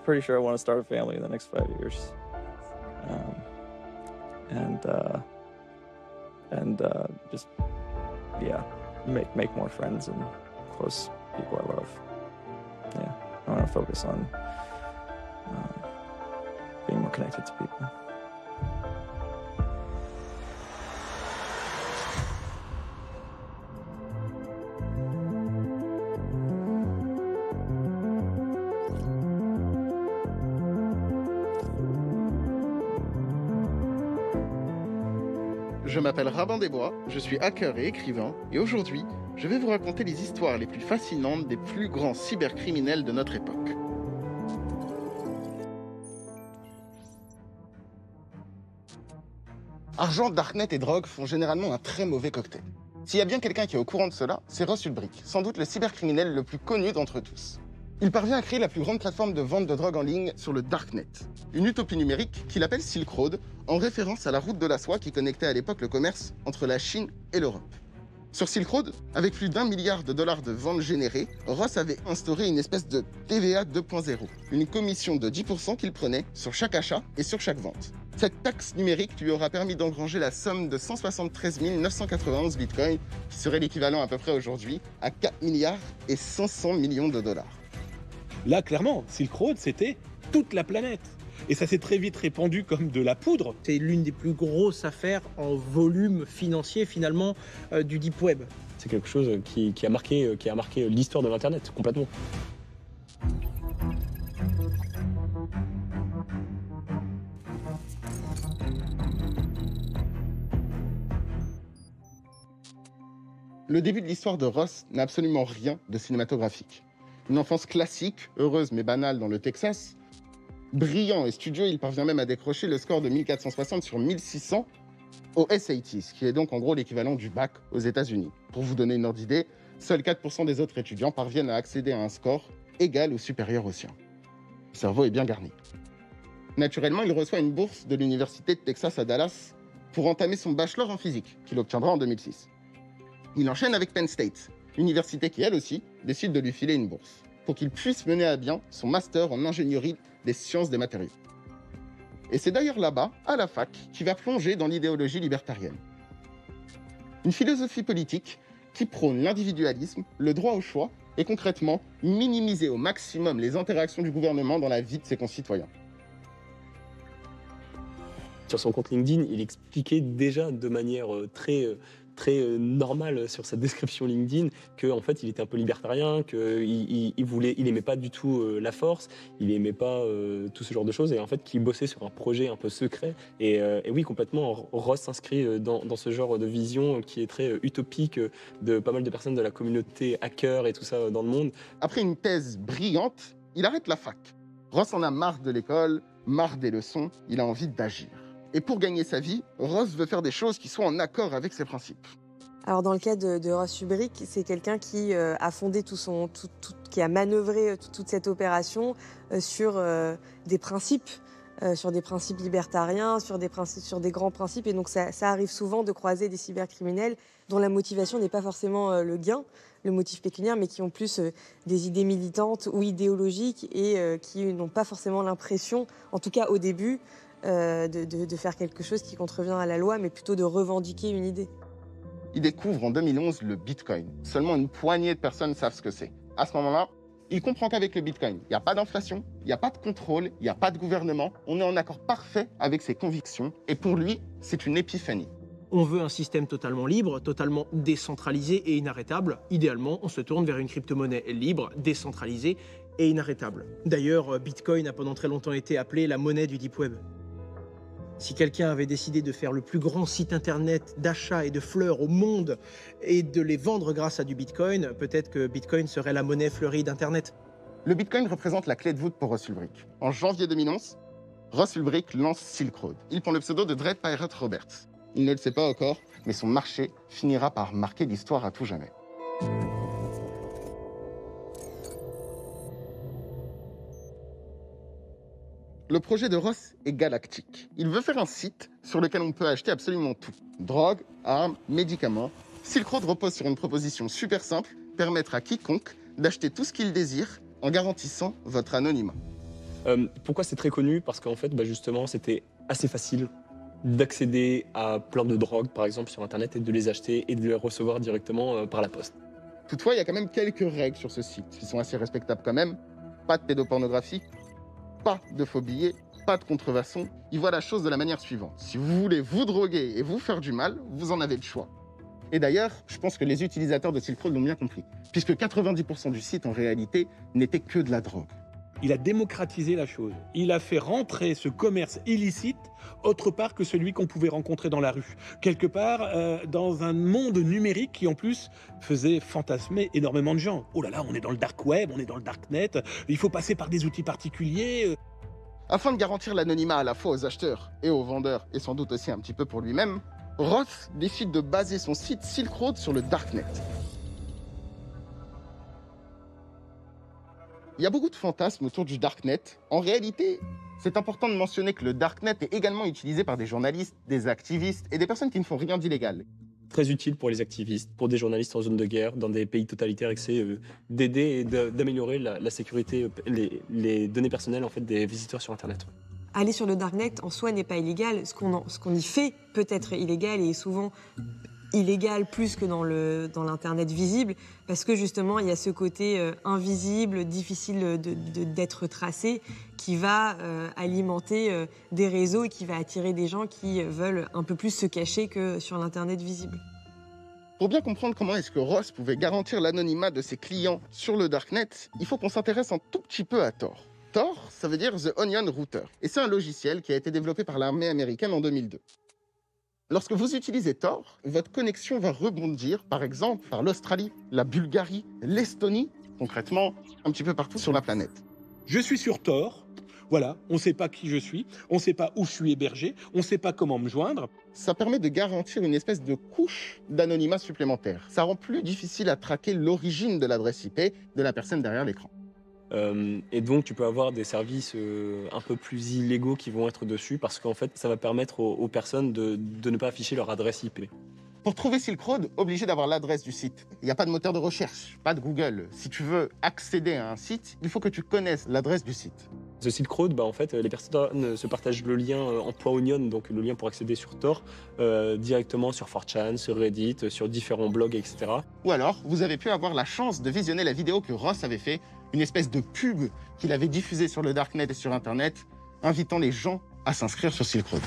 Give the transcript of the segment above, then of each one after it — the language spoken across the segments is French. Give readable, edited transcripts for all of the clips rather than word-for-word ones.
Pretty sure I want to start a family in the next 5 years, um, and just yeah, make more friends and close people I love. Yeah, I want to focus on being more connected to people. Je m'appelle Raban Desbois, je suis hacker et écrivain, et aujourd'hui, je vais vous raconter les histoires les plus fascinantes des plus grands cybercriminels de notre époque. Argent, darknet et drogue font généralement un très mauvais cocktail. S'il y a bien quelqu'un qui est au courant de cela, c'est Ross Ulbricht, sans doute le cybercriminel le plus connu d'entre tous. Il parvient à créer la plus grande plateforme de vente de drogue en ligne sur le darknet, une utopie numérique qu'il appelle Silk Road, en référence à la route de la soie qui connectait à l'époque le commerce entre la Chine et l'Europe. Sur Silk Road, avec plus d'1 milliard de dollars de ventes générées, Ross avait instauré une espèce de TVA 2.0, une commission de 10% qu'il prenait sur chaque achat et sur chaque vente. Cette taxe numérique lui aura permis d'engranger la somme de 173 991 bitcoins, qui serait l'équivalent à peu près aujourd'hui à 4 milliards et 500 millions de dollars. Là, clairement, Silk Road, c'était toute la planète. Et ça s'est très vite répandu comme de la poudre. C'est l'une des plus grosses affaires en volume financier, finalement, du Deep Web. C'est quelque chose qui a marqué l'histoire de l'Internet, complètement. Le début de l'histoire de Ross n'a absolument rien de cinématographique. Une enfance classique, heureuse mais banale dans le Texas. Brillant et studieux, il parvient même à décrocher le score de 1460 sur 1600 au SAT, qui est donc en gros l'équivalent du bac aux États-Unis. Pour vous donner une ordre d'idée, seuls 4% des autres étudiants parviennent à accéder à un score égal ou supérieur au sien. Le cerveau est bien garni. Naturellement, il reçoit une bourse de l'Université de Texas à Dallas pour entamer son bachelor en physique, qu'il obtiendra en 2006. Il enchaîne avec Penn State, université qui, elle aussi, décide de lui filer une bourse, pour qu'il puisse mener à bien son master en ingénierie des sciences des matériaux. Et c'est d'ailleurs là-bas, à la fac, qu'il va plonger dans l'idéologie libertarienne. Une philosophie politique qui prône l'individualisme, le droit au choix, et concrètement, minimiser au maximum les interactions du gouvernement dans la vie de ses concitoyens. Sur son compte LinkedIn, il expliquait déjà de manière très normale sur sa description LinkedIn qu'en fait il était un peu libertarien, qu'il aimait pas du tout la force, il aimait pas tout ce genre de choses, et en fait qu'il bossait sur un projet un peu secret. Et oui, complètement, Ross s'inscrit dans ce genre de vision qui est très utopique de pas mal de personnes de la communauté hacker et tout ça dans le monde. Après une thèse brillante, il arrête la fac. Ross en a marre de l'école, marre des leçons, il a envie d'agir. Et pour gagner sa vie, Ross veut faire des choses qui soient en accord avec ses principes. Alors dans le cas de Ross Ulbricht, c'est quelqu'un qui a fondé qui a manœuvré toute cette opération sur des principes libertariens, sur des grands principes. Et donc ça arrive souvent de croiser des cybercriminels dont la motivation n'est pas forcément le gain, le motif pécuniaire, mais qui ont plus des idées militantes ou idéologiques et qui n'ont pas forcément l'impression, en tout cas au début, de faire quelque chose qui contrevient à la loi, mais plutôt de revendiquer une idée. Il découvre en 2011 le Bitcoin. Seulement une poignée de personnes savent ce que c'est. À ce moment-là, il comprend qu'avec le Bitcoin, il n'y a pas d'inflation, il n'y a pas de contrôle, il n'y a pas de gouvernement. On est en accord parfait avec ses convictions. Et pour lui, c'est une épiphanie. On veut un système totalement libre, totalement décentralisé et inarrêtable. Idéalement, on se tourne vers une crypto-monnaie libre, décentralisée et inarrêtable. D'ailleurs, Bitcoin a pendant très longtemps été appelé la monnaie du Deep Web. Si quelqu'un avait décidé de faire le plus grand site internet d'achat et de fleurs au monde et de les vendre grâce à du Bitcoin, peut-être que Bitcoin serait la monnaie fleurie d'Internet. Le Bitcoin représente la clé de voûte pour Ross Ulbricht. En janvier 2011, Ross Ulbricht lance Silk Road. Il prend le pseudo de Dread Pirate Roberts. Il ne le sait pas encore, mais son marché finira par marquer l'histoire à tout jamais. Le projet de Ross est galactique. Il veut faire un site sur lequel on peut acheter absolument tout. Drogue, armes, médicaments. Silk Road repose sur une proposition super simple permettre à quiconque d'acheter tout ce qu'il désire en garantissant votre anonymat. Pourquoi c'est très connu? Parce qu'en fait, justement, c'était assez facile d'accéder à plein de drogues, par exemple, sur Internet, et de les acheter et de les recevoir directement par la poste. Toutefois, il y a quand même quelques règles sur ce site qui sont assez respectables quand même. Pas de pédopornographie, pas de faux billets, pas de contrefaçon. Ils voient la chose de la manière suivante. Si vous voulez vous droguer et vous faire du mal, vous en avez le choix. Et d'ailleurs, je pense que les utilisateurs de Silk Road l'ont bien compris, puisque 90% du site, en réalité, n'était que de la drogue. Il a démocratisé la chose. Il a fait rentrer ce commerce illicite autre part que celui qu'on pouvait rencontrer dans la rue. Quelque part, dans un monde numérique qui, en plus, faisait fantasmer énormément de gens. Oh là là, on est dans le dark web, on est dans le darknet, il faut passer par des outils particuliers. Afin de garantir l'anonymat à la fois aux acheteurs et aux vendeurs, et sans doute aussi un petit peu pour lui-même, Ross décide de baser son site Silk Road sur le darknet. Il y a beaucoup de fantasmes autour du darknet. En réalité, c'est important de mentionner que le darknet est également utilisé par des journalistes, des activistes et des personnes qui ne font rien d'illégal. Très utile pour les activistes, pour des journalistes en zone de guerre, dans des pays totalitaires, et c'est d'aider et d'améliorer la sécurité, les données personnelles en fait, des visiteurs sur Internet. Aller sur le darknet en soi n'est pas illégal. Ce qu'on y fait peut être illégal et est souvent illégal plus que dans l'internet visible, parce que justement il y a ce côté invisible, difficile d'être tracé, qui va alimenter des réseaux et qui va attirer des gens qui veulent un peu plus se cacher que sur l'internet visible. Pour bien comprendre comment est-ce que Ross pouvait garantir l'anonymat de ses clients sur le darknet, il faut qu'on s'intéresse un tout petit peu à Tor. Tor, ça veut dire The Onion Router, et c'est un logiciel qui a été développé par l'armée américaine en 2002. Lorsque vous utilisez Tor, votre connexion va rebondir, par exemple, par l'Australie, la Bulgarie, l'Estonie, concrètement, un petit peu partout sur la planète. Je suis sur Tor, voilà, on ne sait pas qui je suis, on ne sait pas où je suis hébergé, on ne sait pas comment me joindre. Ça permet de garantir une espèce de couche d'anonymat supplémentaire. Ça rend plus difficile à traquer l'origine de l'adresse IP de la personne derrière l'écran. Et donc, tu peux avoir des services un peu plus illégaux qui vont être dessus parce qu'en fait, ça va permettre aux personnes de ne pas afficher leur adresse IP. Pour trouver Silk Road, obligé d'avoir l'adresse du site. Il n'y a pas de moteur de recherche, pas de Google. Si tu veux accéder à un site, il faut que tu connaisses l'adresse du site. The Silk Road, en fait, les personnes se partagent le lien en .onion, donc le lien pour accéder sur Tor, directement sur 4chan, sur Reddit, sur différents blogs, etc. Ou alors, vous avez pu avoir la chance de visionner la vidéo que Ross avait fait, une espèce de pub qu'il avait diffusée sur le darknet et sur Internet, invitant les gens à s'inscrire sur Silk Road.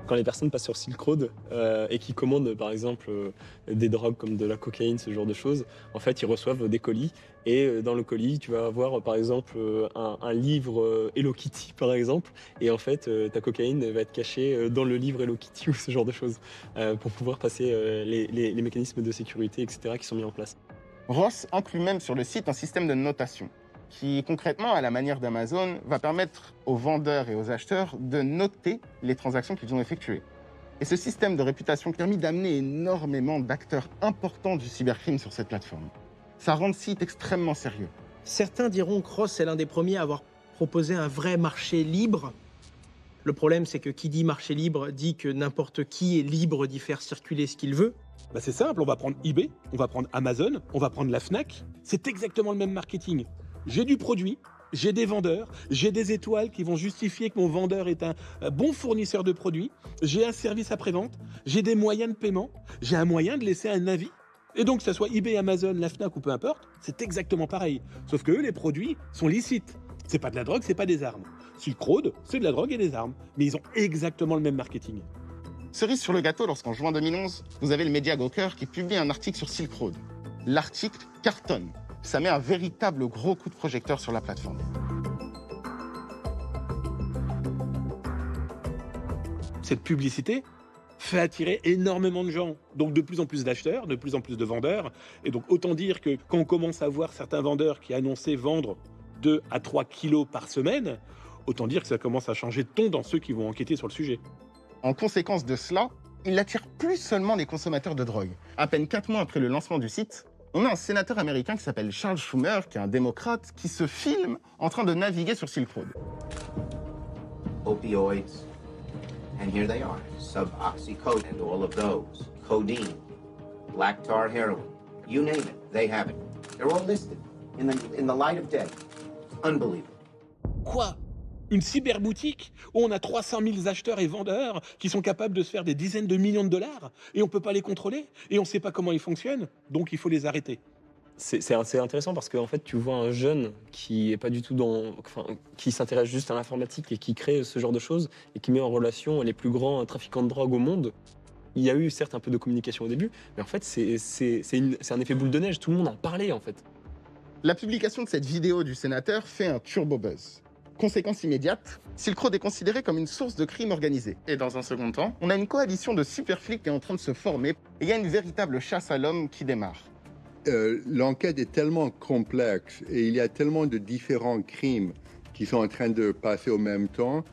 Quand les personnes passent sur Silk Road et qui commandent par exemple des drogues comme de la cocaïne, ce genre de choses, en fait ils reçoivent des colis et dans le colis tu vas avoir par exemple un livre Hello Kitty par exemple et en fait ta cocaïne va être cachée dans le livre Hello Kitty ou ce genre de choses pour pouvoir passer les mécanismes de sécurité etc. qui sont mis en place. Ross inclut même sur le site un système de notation qui, concrètement, à la manière d'Amazon, va permettre aux vendeurs et aux acheteurs de noter les transactions qu'ils ont effectuées. Et ce système de réputation a permis d'amener énormément d'acteurs importants du cybercrime sur cette plateforme. Ça rend le site extrêmement sérieux. Certains diront que Ross est l'un des premiers à avoir proposé un vrai marché libre. Le problème, c'est que qui dit marché libre dit que n'importe qui est libre d'y faire circuler ce qu'il veut. C'est simple, on va prendre eBay, on va prendre Amazon, on va prendre la Fnac. C'est exactement le même marketing. J'ai du produit, j'ai des vendeurs, j'ai des étoiles qui vont justifier que mon vendeur est un bon fournisseur de produits, j'ai un service après-vente, j'ai des moyens de paiement, j'ai un moyen de laisser un avis. Et donc, que ce soit eBay, Amazon, la Fnac ou peu importe, c'est exactement pareil. Sauf que eux, les produits sont licites. C'est pas de la drogue, c'est pas des armes. Silk Road, c'est de la drogue et des armes. Mais ils ont exactement le même marketing. Cerise sur le gâteau, lorsqu'en juin 2011, vous avez le média Gawker qui publie un article sur Silk Road. L'article cartonne. Ça met un véritable gros coup de projecteur sur la plateforme. Cette publicité fait attirer énormément de gens. Donc de plus en plus d'acheteurs, de plus en plus de vendeurs. Et donc autant dire que quand on commence à voir certains vendeurs qui annonçaient vendre 2 à 3 kilos par semaine, autant dire que ça commence à changer de ton dans ceux qui vont enquêter sur le sujet. En conséquence de cela, il n'attire plus seulement les consommateurs de drogue. À peine 4 mois après le lancement du site, On a un sénateur américain qui s'appelle Charles Schumer, qui est un démocrate, qui se filme en train de naviguer sur Silk Road. Opioids, and here they are, suboxycodone and all of those, codeine, black tar heroin, you name it, they have it. They're all listed in the light of day. Unbelievable. Quoi? Une cyberboutique où on a 300 000 acheteurs et vendeurs qui sont capables de se faire des dizaines de millions de dollars et on ne peut pas les contrôler et on ne sait pas comment ils fonctionnent, donc il faut les arrêter. C'est assez intéressant parce qu'en fait, tu vois un jeune qui est pas du tout qui s'intéresse juste à l'informatique et qui crée ce genre de choses et qui met en relation les plus grands trafiquants de drogue au monde. Il y a eu certes un peu de communication au début, mais en fait, c'est un effet boule de neige. Tout le monde en parlait en fait. La publication de cette vidéo du sénateur fait un turbo buzz. Conséquence immédiate, Silk Road est considéré comme une source de crime organisé. Et dans un second temps, on a une coalition de super flics qui est en train de se former et il y a une véritable chasse à l'homme qui démarre. L'enquête est tellement complexe et il y a tellement de différents crimes qui sont en train de passer au même temps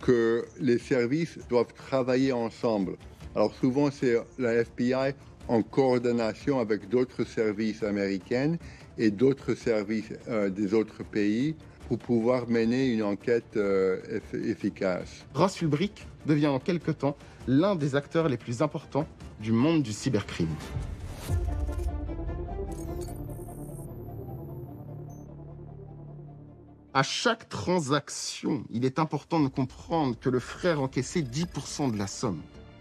que les services doivent travailler ensemble. Alors souvent, c'est la FBI en coordination avec d'autres services américains et d'autres services des autres pays pour pouvoir mener une enquête efficace. Ross Ulbricht devient en quelque temps l'un des acteurs les plus importants du monde du cybercrime. À chaque transaction, il est important de comprendre que le frère encaissait 10% de la somme.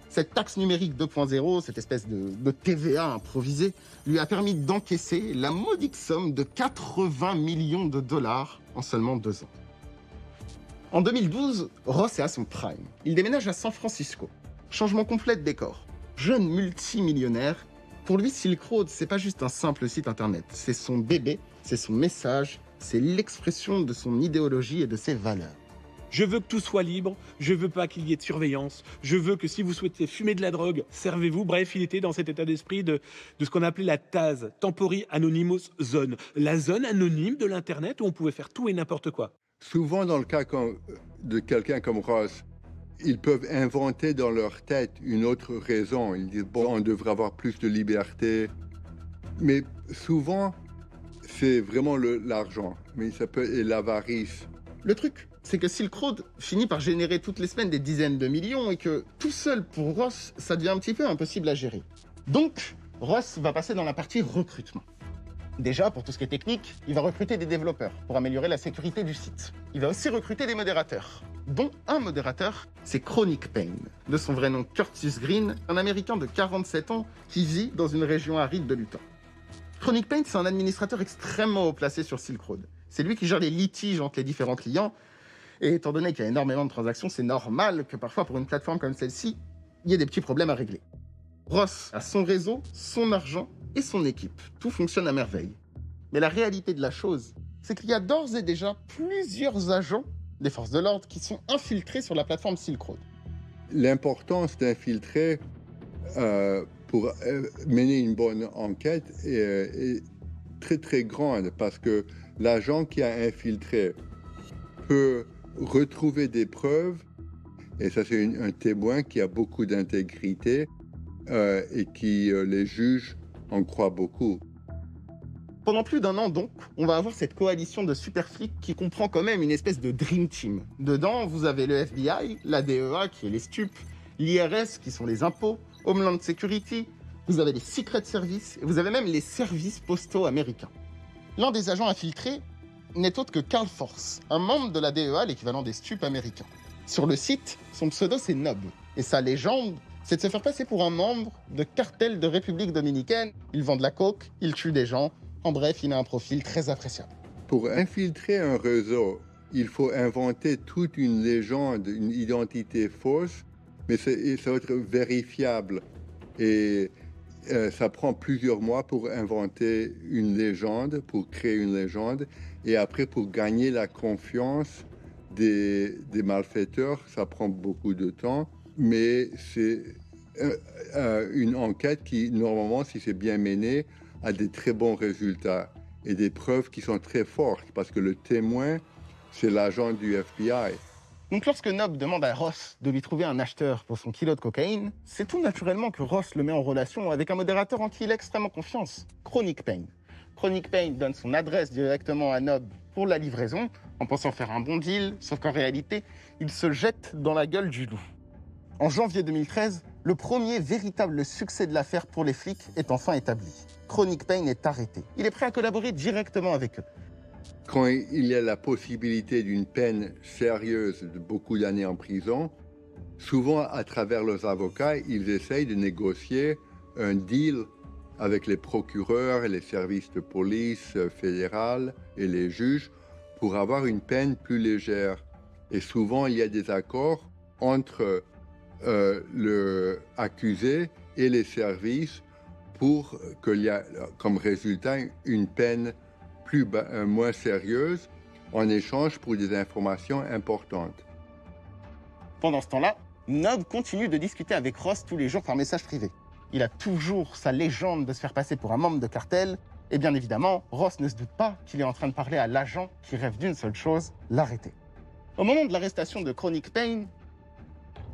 Cette taxe numérique 2.0, cette espèce de TVA improvisée, lui a permis d'encaisser la modique somme de 80 millions de dollars en seulement 2 ans. En 2012, Ross est à son prime. Il déménage à San Francisco. Changement complet de décor. Jeune multimillionnaire, pour lui, Silk Road, c'est pas juste un simple site internet. C'est son bébé, c'est son message, c'est l'expression de son idéologie et de ses valeurs. Je veux que tout soit libre, je veux pas qu'il y ait de surveillance, je veux que si vous souhaitez fumer de la drogue, servez-vous. Bref, il était dans cet état d'esprit de ce qu'on appelait la TAZ, Temporary Anonymous Zone, la zone anonyme de l'Internet où on pouvait faire tout et n'importe quoi. Souvent, dans le cas de quelqu'un comme Ross, ils peuvent inventer dans leur tête une autre raison. Ils disent, bon, on devrait avoir plus de liberté. Mais souvent, c'est vraiment l'argent, mais ça peut être l'avarice. Le truc, c'est que Silk Road finit par générer toutes les semaines des dizaines de millions et que tout seul pour Ross, ça devient un petit peu impossible à gérer. Donc, Ross va passer dans la partie recrutement. Déjà, pour tout ce qui est technique, il va recruter des développeurs pour améliorer la sécurité du site. Il va aussi recruter des modérateurs, dont un modérateur, c'est Chronic Pain, de son vrai nom Curtis Green, un Américain de 47 ans qui vit dans une région aride de l'Utah. Chronic Pain, c'est un administrateur extrêmement haut placé sur Silk Road. C'est lui qui gère les litiges entre les différents clients. Et étant donné qu'il y a énormément de transactions, c'est normal que parfois, pour une plateforme comme celle-ci, il y ait des petits problèmes à régler. Ross a son réseau, son argent et son équipe. Tout fonctionne à merveille. Mais la réalité de la chose, c'est qu'il y a d'ores et déjà plusieurs agents des forces de l'ordre qui sont infiltrés sur la plateforme Silk Road. L'importance d'infiltrer pour mener une bonne enquête est très très grande parce que l'agent qui a infiltré peut retrouver des preuves, et ça c'est un témoin qui a beaucoup d'intégrité et qui les juges en croient beaucoup. Pendant plus d'1 an donc, on va avoir cette coalition de super flics qui comprend quand même une espèce de dream team. Dedans, vous avez le FBI, la DEA qui est les stupes, l'IRS qui sont les impôts, Homeland Security, vous avez les Secret Services et vous avez même les services postaux américains. L'un des agents infiltrés n'est autre que Carl Force, un membre de la DEA, l'équivalent des stupes américains. Sur le site, son pseudo c'est Nob, et sa légende, c'est de se faire passer pour un membre de cartel de République dominicaine. Il vend de la coke, il tue des gens, en bref, il a un profil très appréciable. Pour infiltrer un réseau, il faut inventer toute une légende, une identité fausse, mais ça va être vérifiable. Et ça prend plusieurs mois pour inventer une légende, pour créer une légende. Et après, pour gagner la confiance des malfaiteurs, ça prend beaucoup de temps. Mais c'est une enquête qui, normalement, si c'est bien mené, a des très bons résultats et des preuves qui sont très fortes. Parce que le témoin, c'est l'agent du FBI. Donc lorsque Nob demande à Ross de lui trouver un acheteur pour son kilo de cocaïne, c'est tout naturellement que Ross le met en relation avec un modérateur en qui il a extrêmement confiance, Chronic Pain. Chronic Pain donne son adresse directement à Nob pour la livraison, en pensant faire un bon deal, sauf qu'en réalité, il se jette dans la gueule du loup. En janvier 2013, le premier véritable succès de l'affaire pour les flics est enfin établi. Chronic Pain est arrêté. Il est prêt à collaborer directement avec eux. Quand il y a la possibilité d'une peine sérieuse de beaucoup d'années en prison, souvent à travers leurs avocats, ils essayent de négocier un deal avec les procureurs et les services de police fédérales et les juges pour avoir une peine plus légère. Et souvent, il y a des accords entre le accusé et les services pour qu'il y ait comme résultat une peine moins sérieuse en échange pour des informations importantes. Pendant ce temps-là, Nob continue de discuter avec Ross tous les jours par message privé. Il a toujours sa légende de se faire passer pour un membre de cartel, et bien évidemment, Ross ne se doute pas qu'il est en train de parler à l'agent qui rêve d'une seule chose, l'arrêter. Au moment de l'arrestation de Chronic Pain,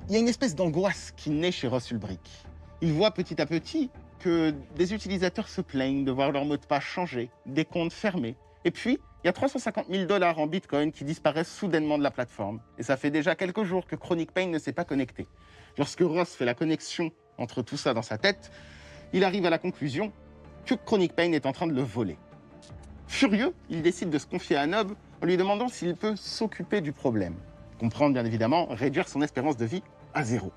il y a une espèce d'angoisse qui naît chez Ross Ulbricht. Il voit petit à petit que des utilisateurs se plaignent de voir leur mot de passe changer, des comptes fermés. Et puis, il y a 350 000 $ en Bitcoin qui disparaissent soudainement de la plateforme. Et ça fait déjà quelques jours que Chronic Pain ne s'est pas connecté. Lorsque Ross fait la connexion entre tout ça dans sa tête, il arrive à la conclusion que Chronic Pain est en train de le voler. Furieux, il décide de se confier à Nob en lui demandant s'il peut s'occuper du problème. Comprendre, bien évidemment, réduire son espérance de vie à 0.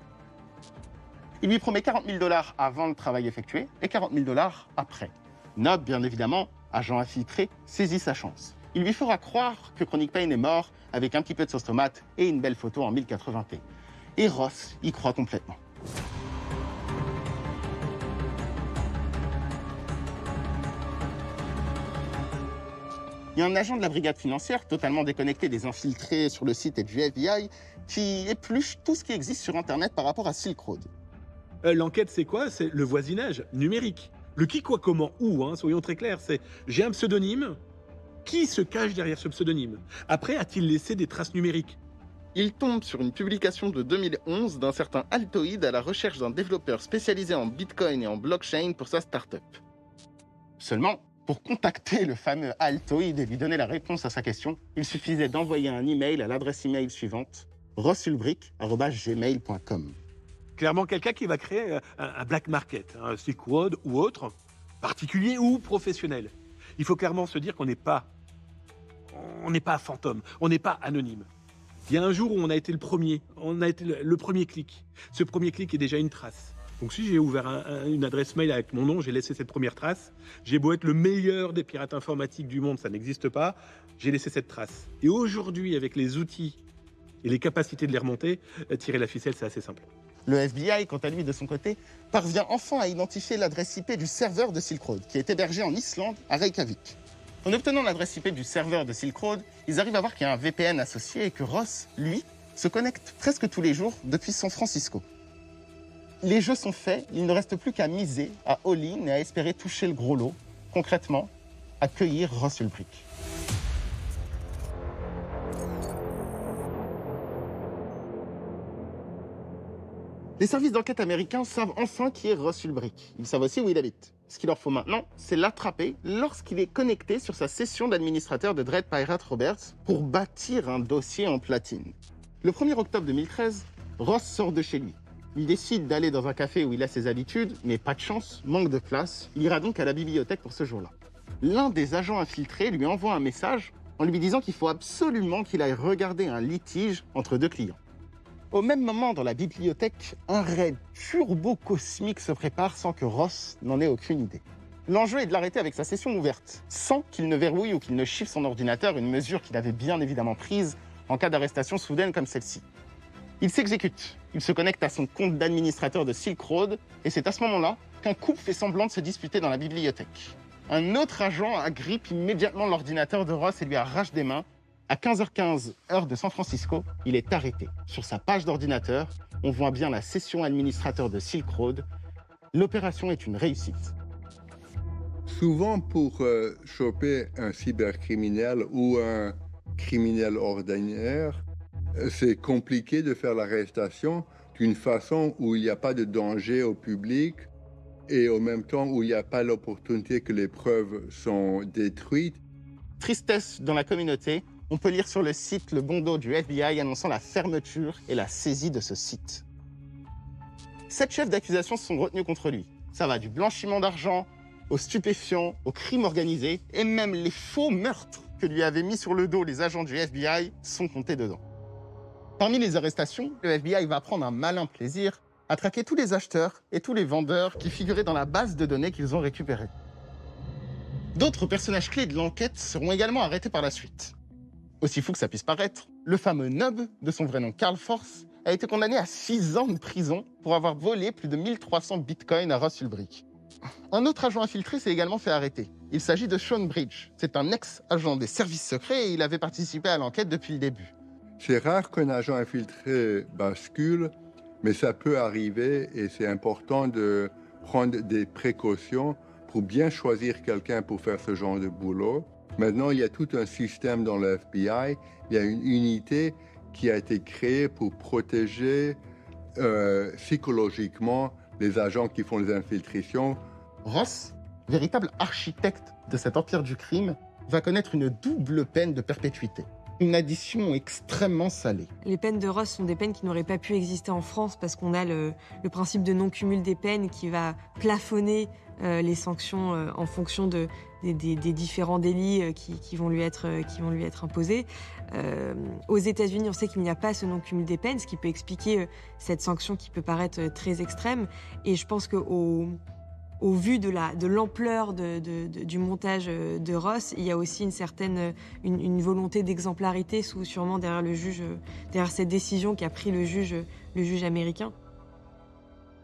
Il lui promet 40 000 $ avant le travail effectué et 40 000 $ après. Nob, bien évidemment, agent infiltré, saisit sa chance. Il lui fera croire que Chronic Pain est mort avec un petit peu de sauce tomate et une belle photo en 1080p. Et Ross y croit complètement. Il y a un agent de la brigade financière, totalement déconnecté des infiltrés sur le site et du FBI, qui épluche tout ce qui existe sur Internet par rapport à Silk Road. L'enquête, c'est quoi? C'est le voisinage numérique. Le qui, quoi, comment, où, hein, soyons très clairs. C'est j'ai un pseudonyme, qui se cache derrière ce pseudonyme? Après, a-t-il laissé des traces numériques? Il tombe sur une publication de 2011 d'un certain Altoid à la recherche d'un développeur spécialisé en Bitcoin et en blockchain pour sa start-up. Seulement, pour contacter le fameux Altoid et lui donner la réponse à sa question, il suffisait d'envoyer un email à l'adresse email suivante, rossulbrick@gmail.com. Clairement, quelqu'un qui va créer un black market, un Silk Road ou autre, particulier ou professionnel. Il faut clairement se dire qu'on n'est pas fantôme, on n'est pas anonyme. Il y a un jour où on a été le premier clic. Ce premier clic est déjà une trace. Donc si j'ai ouvert une adresse mail avec mon nom, j'ai laissé cette première trace. J'ai beau être le meilleur des pirates informatiques du monde, ça n'existe pas, j'ai laissé cette trace. Et aujourd'hui, avec les outils et les capacités de les remonter, tirer la ficelle, c'est assez simple. Le FBI, quant à lui, de son côté, parvient enfin à identifier l'adresse IP du serveur de Silk Road, qui est hébergé en Islande, à Reykjavik. En obtenant l'adresse IP du serveur de Silk Road, ils arrivent à voir qu'il y a un VPN associé et que Ross, lui, se connecte presque tous les jours depuis San Francisco. Les jeux sont faits, il ne reste plus qu'à miser, à all-in et à espérer toucher le gros lot, concrètement, à cueillir Ross Ulbricht. Les services d'enquête américains savent enfin qui est Ross Ulbricht. Ils savent aussi où il habite. Ce qu'il leur faut maintenant, c'est l'attraper lorsqu'il est connecté sur sa session d'administrateur de Dread Pirate Roberts pour bâtir un dossier en platine. Le 1er octobre 2013, Ross sort de chez lui. Il décide d'aller dans un café où il a ses habitudes, mais pas de chance, manque de place. Il ira donc à la bibliothèque pour ce jour-là. L'un des agents infiltrés lui envoie un message en lui disant qu'il faut absolument qu'il aille regarder un litige entre deux clients. Au même moment, dans la bibliothèque, un raid turbo-cosmique se prépare sans que Ross n'en ait aucune idée. L'enjeu est de l'arrêter avec sa session ouverte, sans qu'il ne verrouille ou qu'il ne chiffre son ordinateur, une mesure qu'il avait bien évidemment prise en cas d'arrestation soudaine comme celle-ci. Il s'exécute, il se connecte à son compte d'administrateur de Silk Road, et c'est à ce moment-là qu'un couple fait semblant de se disputer dans la bibliothèque. Un autre agent agrippe immédiatement l'ordinateur de Ross et lui arrache des mains. À 15h15, heure de San Francisco, il est arrêté. Sur sa page d'ordinateur, on voit bien la session administrateur de Silk Road. L'opération est une réussite. Souvent, pour choper un cybercriminel ou un criminel ordinaire, c'est compliqué de faire l'arrestation d'une façon où il n'y a pas de danger au public et en même temps où il n'y a pas l'opportunité que les preuves sont détruites. Tristesse dans la communauté, on peut lire sur le site le bon dos du FBI annonçant la fermeture et la saisie de ce site. 7 chefs d'accusation sont retenus contre lui. Ça va du blanchiment d'argent, aux stupéfiants, aux crimes organisés, et même les faux meurtres que lui avaient mis sur le dos les agents du FBI sont comptés dedans. Parmi les arrestations, le FBI va prendre un malin plaisir à traquer tous les acheteurs et tous les vendeurs qui figuraient dans la base de données qu'ils ont récupérée. D'autres personnages clés de l'enquête seront également arrêtés par la suite. Aussi fou que ça puisse paraître, le fameux Nub, de son vrai nom Carl Force, a été condamné à 6 ans de prison pour avoir volé plus de 1300 bitcoins à Ross Ulbricht. Un autre agent infiltré s'est également fait arrêter. Il s'agit de Sean Bridge. C'est un ex-agent des services secrets et il avait participé à l'enquête depuis le début. C'est rare qu'un agent infiltré bascule, mais ça peut arriver et c'est important de prendre des précautions pour bien choisir quelqu'un pour faire ce genre de boulot. Maintenant, il y a tout un système dans le FBI. Il y a une unité qui a été créée pour protéger psychologiquement les agents qui font les infiltrations. Ross, véritable architecte de cet empire du crime, va connaître une double peine de perpétuité. Une addition extrêmement salée. Les peines de Ross sont des peines qui n'auraient pas pu exister en France parce qu'on a le principe de non-cumul des peines qui va plafonner les sanctions en fonction des différents délits qui vont lui être imposés. Aux États-Unis, on sait qu'il n'y a pas ce non-cumul des peines, ce qui peut expliquer cette sanction qui peut paraître très extrême. Et je pense au vu de l'ampleur du montage de Ross, il y a aussi une volonté d'exemplarité sûrement derrière le juge, derrière cette décision qu'a pris le juge américain.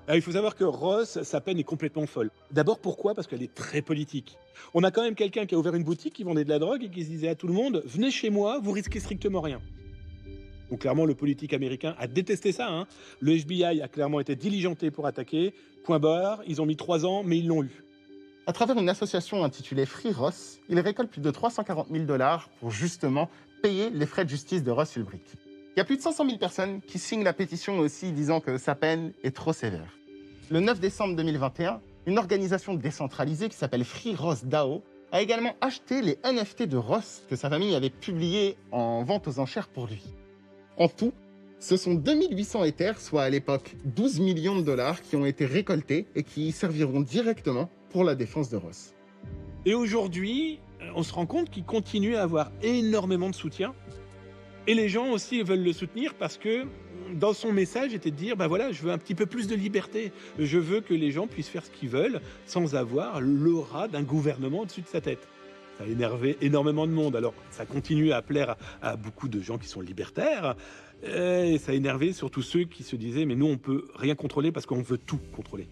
Alors, il faut savoir que Ross, sa peine est complètement folle. D'abord, pourquoi ? Parce qu'elle est très politique. On a quand même quelqu'un qui a ouvert une boutique, qui vendait de la drogue et qui se disait à tout le monde « Venez chez moi, vous risquez strictement rien ». Donc clairement, le politique américain a détesté ça. Hein. Le FBI a clairement été diligenté pour attaquer. Point barre, ils ont mis 3 ans, mais ils l'ont eu. À travers une association intitulée Free Ross, il récolte plus de 340 000 $ pour justement payer les frais de justice de Ross Ulbricht. Il y a plus de 500 000 personnes qui signent la pétition aussi disant que sa peine est trop sévère. Le 9 décembre 2021, une organisation décentralisée qui s'appelle Free Ross DAO a également acheté les NFT de Ross que sa famille avait publiés en vente aux enchères pour lui. En tout, ce sont 2800 Ethers, soit à l'époque 12 millions de $, qui ont été récoltés et qui serviront directement pour la défense de Ross. Et aujourd'hui, on se rend compte qu'il continue à avoir énormément de soutien. Et les gens aussi veulent le soutenir parce que dans son message était de dire bah voilà, je veux un petit peu plus de liberté. Je veux que les gens puissent faire ce qu'ils veulent sans avoir l'aura d'un gouvernement au-dessus de sa tête. Ça a énervé énormément de monde. Alors, ça continue à plaire à beaucoup de gens qui sont libertaires. Et ça a énervé surtout ceux qui se disaient mais nous, on peut rien contrôler parce qu'on veut tout contrôler.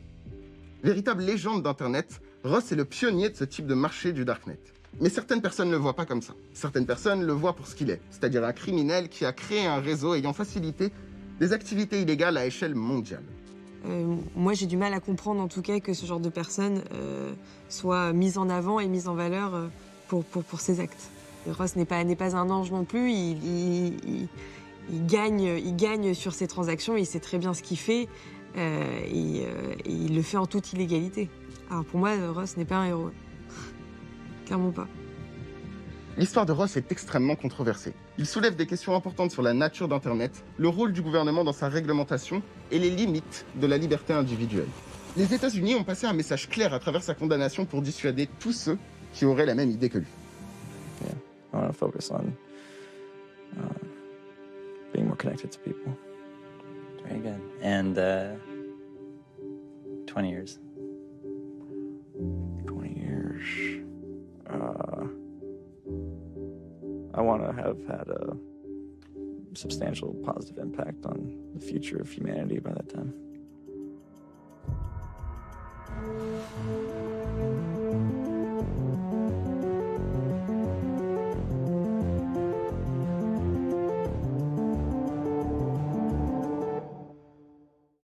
Véritable légende d'Internet, Ross est le pionnier de ce type de marché du Darknet. Mais certaines personnes ne le voient pas comme ça. Certaines personnes le voient pour ce qu'il est, c'est-à-dire un criminel qui a créé un réseau ayant facilité des activités illégales à échelle mondiale. Moi, j'ai du mal à comprendre en tout cas que ce genre de personne soit mise en avant et mise en valeur pour ses actes. Ross n'est pas un ange non plus, il gagne sur ses transactions, il sait très bien ce qu'il fait et il le fait en toute illégalité. Alors pour moi, Ross n'est pas un héros. Clairement pas. L'histoire de Ross est extrêmement controversée. Il soulève des questions importantes sur la nature d'Internet, le rôle du gouvernement dans sa réglementation et les limites de la liberté individuelle. Les États-Unis ont passé un message clair à travers sa condamnation pour dissuader tous ceux qui auraient la même idée que lui. Yeah, I want to focus on being more connected to people. Very good. And 20 years. 20 years. I want to have had a substantial positive impact on the future of humanity by that time.